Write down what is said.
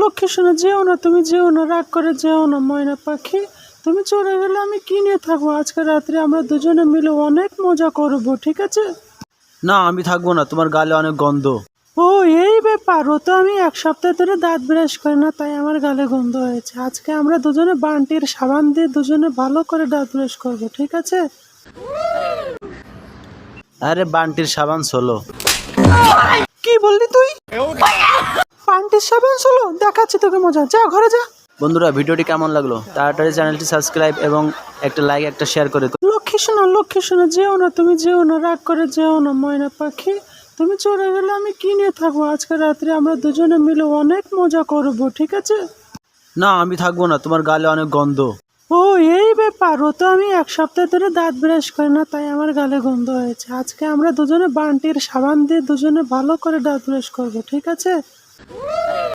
লক্ষ্মী শোনা, যেও না, তুমি যেও না, রাগ করে যেও না ময়না পাখি। তুমি চলে গেলে আমি কি নিয়ে থাকবো? আজকে রাত্রে আমরা দুজনে মিলে অনেক মজা করবো, ঠিক আছে? না, আমি থাকবো না, তোমার গালে অনেক গন্ধ। ও এই ব্যাপার, ও তো আমি এক সপ্তাহ ধরে দাঁত ব্রাশ করি না, তাই আমার গালে গন্ধ হয়েছে। আজকে আমরা দুজনে বান্টির সাবান দিয়ে দুজনে ভালো করে দাঁত ব্রাশ করবো, ঠিক আছে? আরে বান্টির সাবান ছোলো। কি বললি তুই? বান্টির সাবান চলো, দেখাচ্ছি তোকে মজা, যা ঘরে যা। বন্ধুরা, ভিডিওটি কেমন লাগলো তাড়াতাড়ি চ্যানেলটি সাবস্ক্রাইব এবং একটা লাইক একটা শেয়ার করে দিও। লক্ষ্মী শোনা, যেও না, তুমি যেও না, রাগ করে যেও না ময়না পাখি। তুমি চলে গেলে আমি কি নিয়ে থাকবো? আজকে রাত্রে আমরা দুজনে মিলে অনেক মজা করবো, ঠিক আছে? না, আমি থাকবো না, তোমার গালে অনেক গন্ধ। ও এই ব্যাপার, ও তো আমি এক সপ্তাহ ধরে দাঁত ব্রাশ করি না, তাই আমার গালে গন্ধ হয়েছে। আজকে আমরা দুজনে বান্টির সাবান দিয়ে দুজনে ভালো করে দাঁত ব্রাশ করবো, ঠিক আছে?